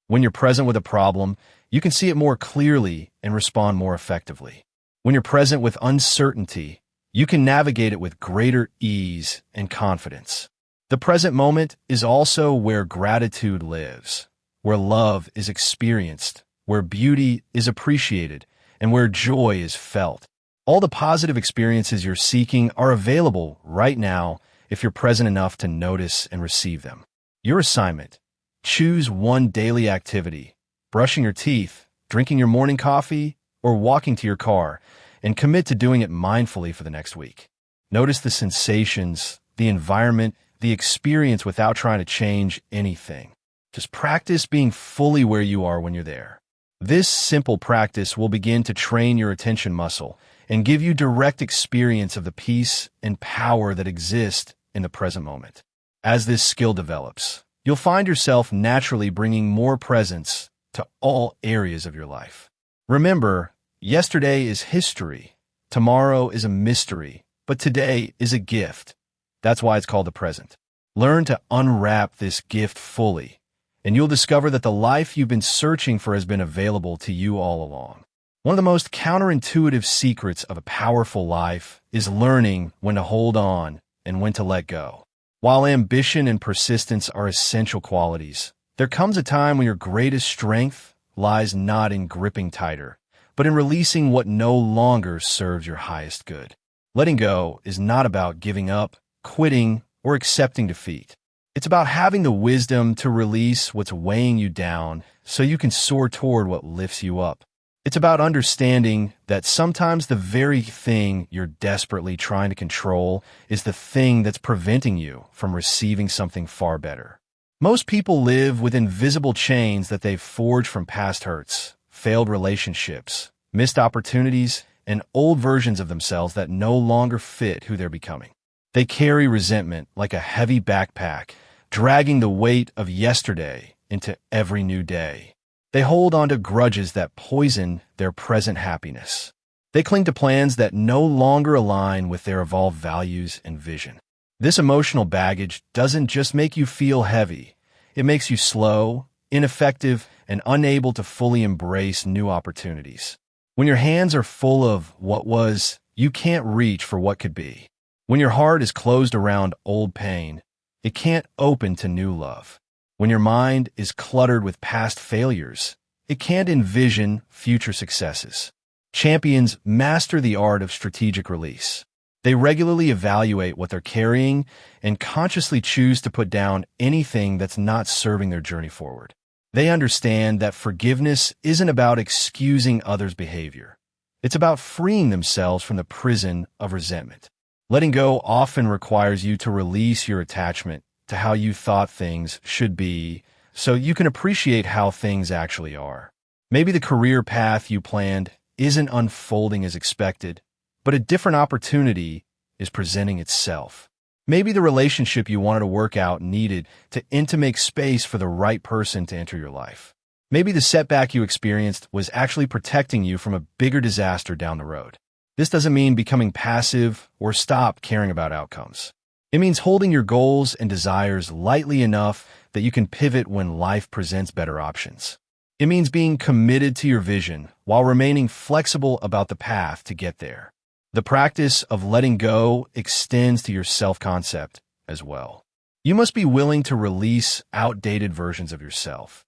When you're present with a problem, you can see it more clearly and respond more effectively. When you're present with uncertainty, you can navigate it with greater ease and confidence. The present moment is also where gratitude lives, where love is experienced, where beauty is appreciated, and where joy is felt. All the positive experiences you're seeking are available right now if you're present enough to notice and receive them. Your assignment: choose one daily activity, brushing your teeth, drinking your morning coffee, or walking to your car, and commit to doing it mindfully for the next week. Notice the sensations, the environment, the experience without trying to change anything. Just practice being fully where you are when you're there. This simple practice will begin to train your attention muscle and give you direct experience of the peace and power that exist in the present moment. As this skill develops, you'll find yourself naturally bringing more presence to all areas of your life. Remember, yesterday is history, tomorrow is a mystery, but today is a gift. That's why it's called the present. Learn to unwrap this gift fully, and you'll discover that the life you've been searching for has been available to you all along. One of the most counterintuitive secrets of a powerful life is learning when to hold on and when to let go. While ambition and persistence are essential qualities, there comes a time when your greatest strength lies not in gripping tighter, but in releasing what no longer serves your highest good. Letting go is not about giving up, quitting, or accepting defeat. It's about having the wisdom to release what's weighing you down so you can soar toward what lifts you up. It's about understanding that sometimes the very thing you're desperately trying to control is the thing that's preventing you from receiving something far better. Most people live with invisible chains that they've forged from past hurts, failed relationships, missed opportunities, and old versions of themselves that no longer fit who they're becoming. They carry resentment like a heavy backpack, dragging the weight of yesterday into every new day. They hold on to grudges that poison their present happiness. They cling to plans that no longer align with their evolved values and vision. This emotional baggage doesn't just make you feel heavy. It makes you slow, ineffective, and unable to fully embrace new opportunities. When your hands are full of what was, you can't reach for what could be. When your heart is closed around old pain, it can't open to new love. When your mind is cluttered with past failures, it can't envision future successes. Champions master the art of strategic release. They regularly evaluate what they're carrying and consciously choose to put down anything that's not serving their journey forward. They understand that forgiveness isn't about excusing others' behavior. It's about freeing themselves from the prison of resentment. Letting go often requires you to release your attachment to how you thought things should be so you can appreciate how things actually are. Maybe the career path you planned isn't unfolding as expected, but a different opportunity is presenting itself. Maybe the relationship you wanted to work out needed to make space for the right person to enter your life. Maybe the setback you experienced was actually protecting you from a bigger disaster down the road. This doesn't mean becoming passive or stop caring about outcomes. It means holding your goals and desires lightly enough that you can pivot when life presents better options. It means being committed to your vision while remaining flexible about the path to get there. The practice of letting go extends to your self-concept as well. You must be willing to release outdated versions of yourself.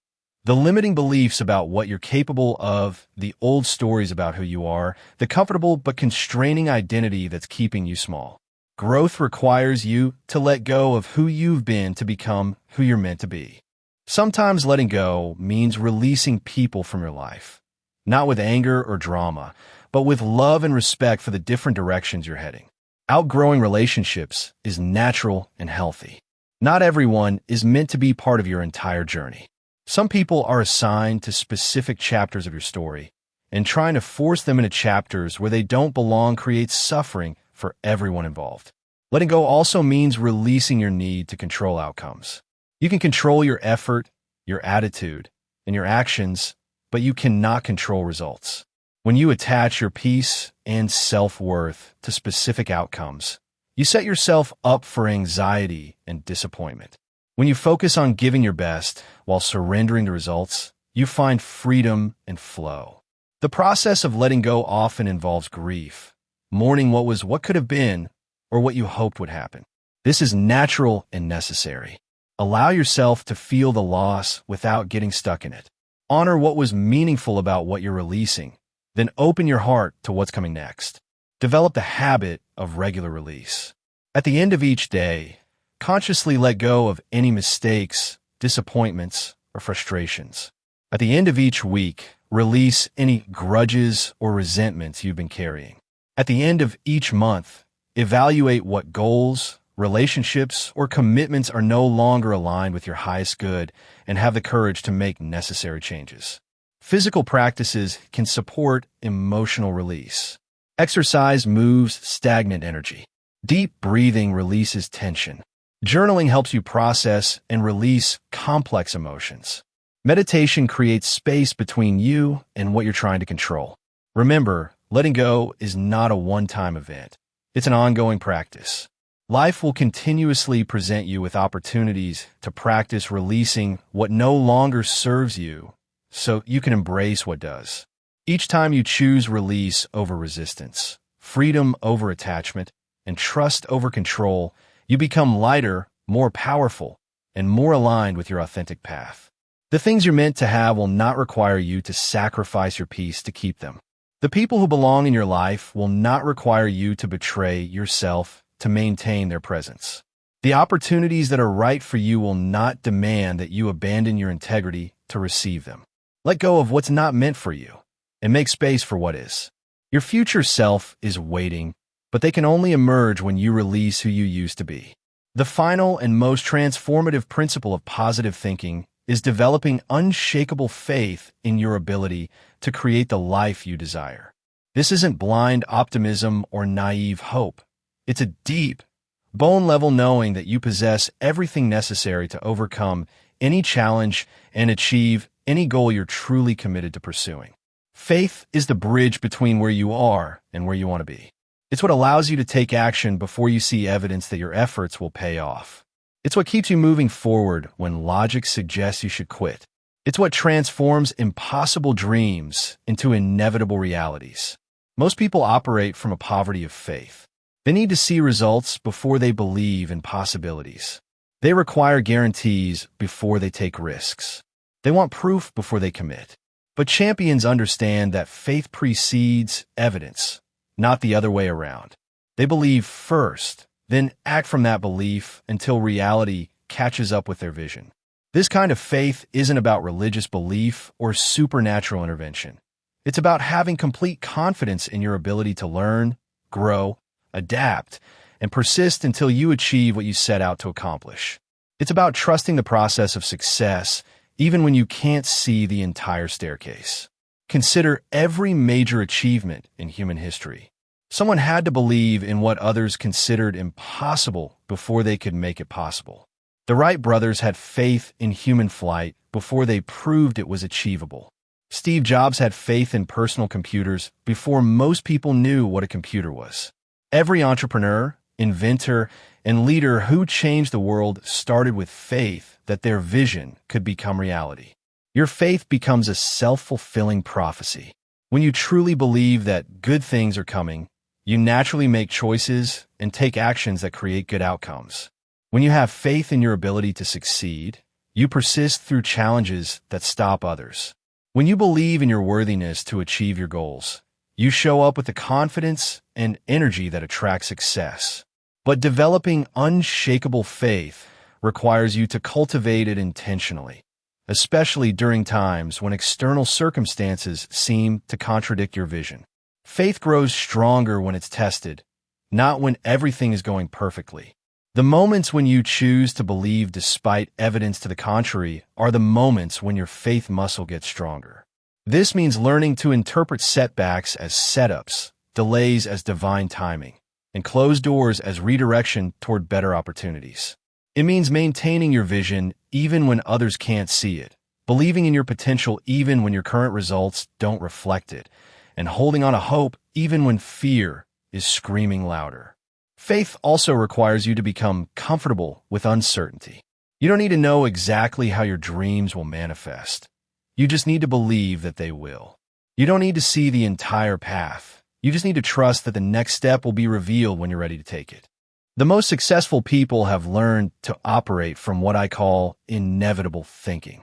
The limiting beliefs about what you're capable of, the old stories about who you are, the comfortable but constraining identity that's keeping you small. Growth requires you to let go of who you've been to become who you're meant to be. Sometimes letting go means releasing people from your life, not with anger or drama, but with love and respect for the different directions you're heading. Outgrowing relationships is natural and healthy. Not everyone is meant to be part of your entire journey. Some people are assigned to specific chapters of your story, and trying to force them into chapters where they don't belong creates suffering for everyone involved. Letting go also means releasing your need to control outcomes. You can control your effort, your attitude, and your actions, but you cannot control results. When you attach your peace and self-worth to specific outcomes, you set yourself up for anxiety and disappointment. When you focus on giving your best while surrendering to results, you find freedom and flow. The process of letting go often involves grief, mourning what could have been, or what you hoped would happen. This is natural and necessary. Allow yourself to feel the loss without getting stuck in it. Honor what was meaningful about what you're releasing, then open your heart to what's coming next. Develop the habit of regular release. At the end of each day, consciously let go of any mistakes, disappointments, or frustrations. At the end of each week, release any grudges or resentments you've been carrying. At the end of each month, evaluate what goals, relationships, or commitments are no longer aligned with your highest good and have the courage to make necessary changes. Physical practices can support emotional release. Exercise moves stagnant energy. Deep breathing releases tension. Journaling helps you process and release complex emotions. Meditation creates space between you and what you're trying to control. Remember, letting go is not a one-time event. It's an ongoing practice. Life will continuously present you with opportunities to practice releasing what no longer serves you so you can embrace what does. Each time you choose release over resistance, freedom over attachment, and trust over control, you become lighter, more powerful, and more aligned with your authentic path. The things you're meant to have will not require you to sacrifice your peace to keep them. The people who belong in your life will not require you to betray yourself to maintain their presence. The opportunities that are right for you will not demand that you abandon your integrity to receive them. Let go of what's not meant for you and make space for what is. Your future self is waiting, but they can only emerge when you release who you used to be. The final and most transformative principle of positive thinking is developing unshakable faith in your ability to create the life you desire. This isn't blind optimism or naive hope. It's a deep, bone-level knowing that you possess everything necessary to overcome any challenge and achieve any goal you're truly committed to pursuing. Faith is the bridge between where you are and where you want to be. It's what allows you to take action before you see evidence that your efforts will pay off. It's what keeps you moving forward when logic suggests you should quit. It's what transforms impossible dreams into inevitable realities. Most people operate from a poverty of faith. They need to see results before they believe in possibilities. They require guarantees before they take risks. They want proof before they commit. But champions understand that faith precedes evidence, not the other way around. They believe first, then act from that belief until reality catches up with their vision. This kind of faith isn't about religious belief or supernatural intervention. It's about having complete confidence in your ability to learn, grow, adapt, and persist until you achieve what you set out to accomplish. It's about trusting the process of success even when you can't see the entire staircase. Consider every major achievement in human history. Someone had to believe in what others considered impossible before they could make it possible. The Wright brothers had faith in human flight before they proved it was achievable. Steve Jobs had faith in personal computers before most people knew what a computer was. Every entrepreneur, inventor, and leader who changed the world started with faith that their vision could become reality. Your faith becomes a self-fulfilling prophecy. When you truly believe that good things are coming, you naturally make choices and take actions that create good outcomes. When you have faith in your ability to succeed, you persist through challenges that stop others. When you believe in your worthiness to achieve your goals, you show up with the confidence and energy that attracts success. But developing unshakable faith requires you to cultivate it intentionally, especially during times when external circumstances seem to contradict your vision. Faith grows stronger when it's tested, not when everything is going perfectly. The moments when you choose to believe despite evidence to the contrary are the moments when your faith muscle gets stronger. This means learning to interpret setbacks as setups, delays as divine timing, and closed doors as redirection toward better opportunities. It means maintaining your vision even when others can't see it, believing in your potential even when your current results don't reflect it, and holding on to hope even when fear is screaming louder. Faith also requires you to become comfortable with uncertainty. You don't need to know exactly how your dreams will manifest. You just need to believe that they will. You don't need to see the entire path. You just need to trust that the next step will be revealed when you're ready to take it. The most successful people have learned to operate from what I call inevitable thinking.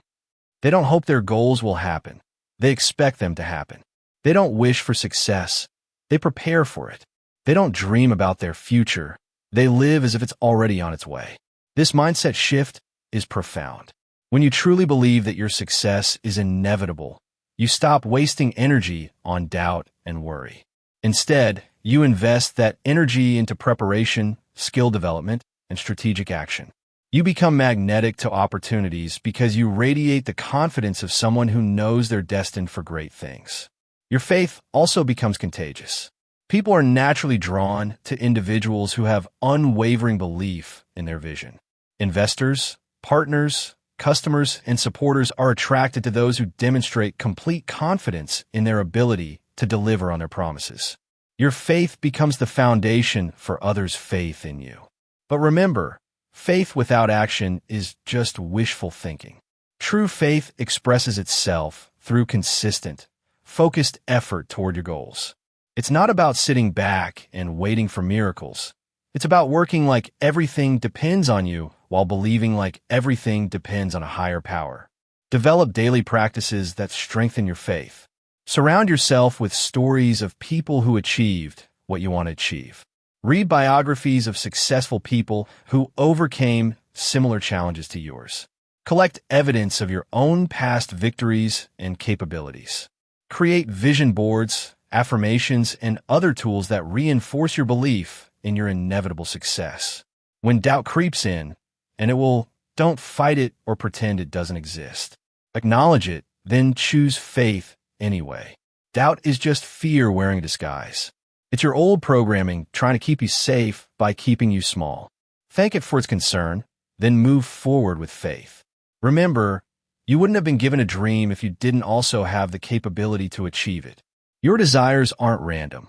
They don't hope their goals will happen. They expect them to happen. They don't wish for success. They prepare for it. They don't dream about their future. They live as if it's already on its way. This mindset shift is profound. When you truly believe that your success is inevitable, you stop wasting energy on doubt and worry. Instead, you invest that energy into preparation, skill development, and strategic action. You become magnetic to opportunities because you radiate the confidence of someone who knows they're destined for great things. Your faith also becomes contagious. People are naturally drawn to individuals who have unwavering belief in their vision. Investors, partners, customers, and supporters are attracted to those who demonstrate complete confidence in their ability to deliver on their promises. Your faith becomes the foundation for others' faith in you. But remember, faith without action is just wishful thinking. True faith expresses itself through consistent, focused effort toward your goals. It's not about sitting back and waiting for miracles. It's about working like everything depends on you while believing like everything depends on a higher power. Develop daily practices that strengthen your faith. Surround yourself with stories of people who achieved what you want to achieve. Read biographies of successful people who overcame similar challenges to yours. Collect evidence of your own past victories and capabilities. Create vision boards, affirmations, and other tools that reinforce your belief in your inevitable success. When doubt creeps in, and it will, don't fight it or pretend it doesn't exist. Acknowledge it, then choose faith anyway. Doubt is just fear wearing a disguise. It's your old programming trying to keep you safe by keeping you small. Thank it for its concern, then move forward with faith. Remember, you wouldn't have been given a dream if you didn't also have the capability to achieve it. Your desires aren't random.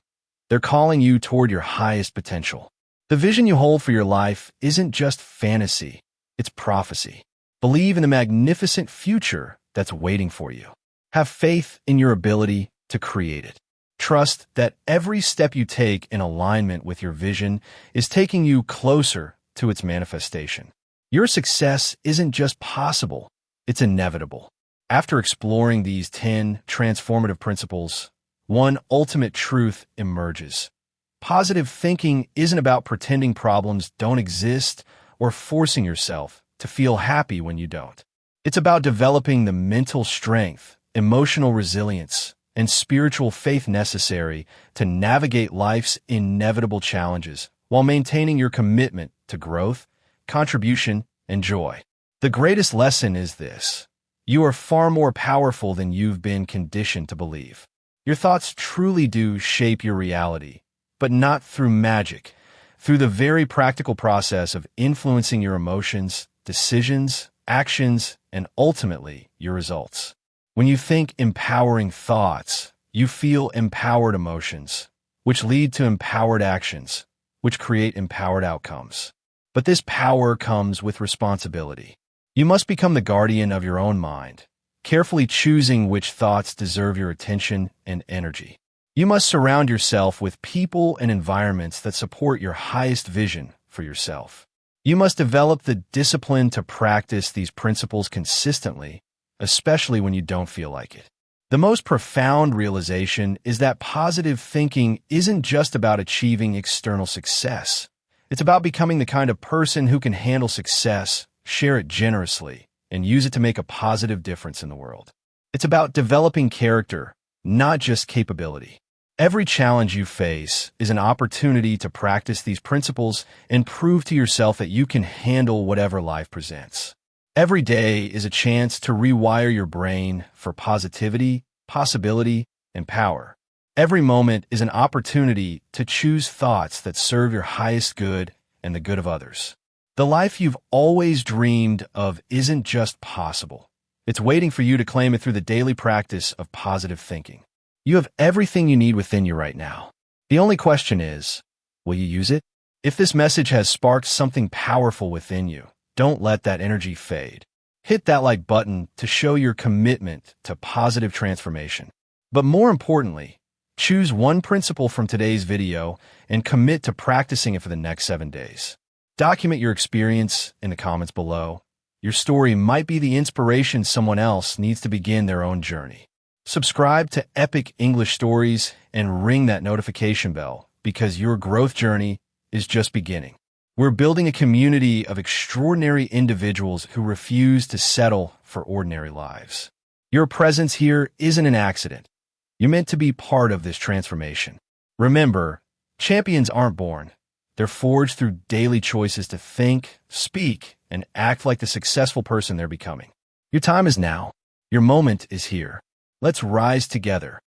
They're calling you toward your highest potential. The vision you hold for your life isn't just fantasy, it's prophecy. Believe in the magnificent future that's waiting for you. Have faith in your ability to create it. Trust that every step you take in alignment with your vision is taking you closer to its manifestation. Your success isn't just possible, it's inevitable. After exploring these 10 transformative principles, one ultimate truth emerges. Positive thinking isn't about pretending problems don't exist or forcing yourself to feel happy when you don't. It's about developing the mental strength, emotional resilience, and spiritual faith necessary to navigate life's inevitable challenges while maintaining your commitment to growth, contribution, and joy. The greatest lesson is this: you are far more powerful than you've been conditioned to believe. Your thoughts truly do shape your reality, but not through magic, through the very practical process of influencing your emotions, decisions, actions, and ultimately your results. When you think empowering thoughts, you feel empowered emotions, which lead to empowered actions, which create empowered outcomes. But this power comes with responsibility. You must become the guardian of your own mind, carefully choosing which thoughts deserve your attention and energy. You must surround yourself with people and environments that support your highest vision for yourself. You must develop the discipline to practice these principles consistently, especially when you don't feel like it. The most profound realization is that positive thinking isn't just about achieving external success. It's about becoming the kind of person who can handle success, share it generously, and use it to make a positive difference in the world. It's about developing character, not just capability. Every challenge you face is an opportunity to practice these principles and prove to yourself that you can handle whatever life presents. Every day is a chance to rewire your brain for positivity, possibility, and power. Every moment is an opportunity to choose thoughts that serve your highest good and the good of others. The life you've always dreamed of isn't just possible. It's waiting for you to claim it through the daily practice of positive thinking. You have everything you need within you right now. The only question is, will you use it? If this message has sparked something powerful within you, don't let that energy fade. Hit that like button to show your commitment to positive transformation. But more importantly, choose one principle from today's video and commit to practicing it for the next 7 days. Document your experience in the comments below. Your story might be the inspiration someone else needs to begin their own journey. Subscribe to Epic English Stories and ring that notification bell because your growth journey is just beginning. We're building a community of extraordinary individuals who refuse to settle for ordinary lives. Your presence here isn't an accident. You're meant to be part of this transformation. Remember, champions aren't born. They're forged through daily choices to think, speak, and act like the successful person they're becoming. Your time is now. Your moment is here. Let's rise together.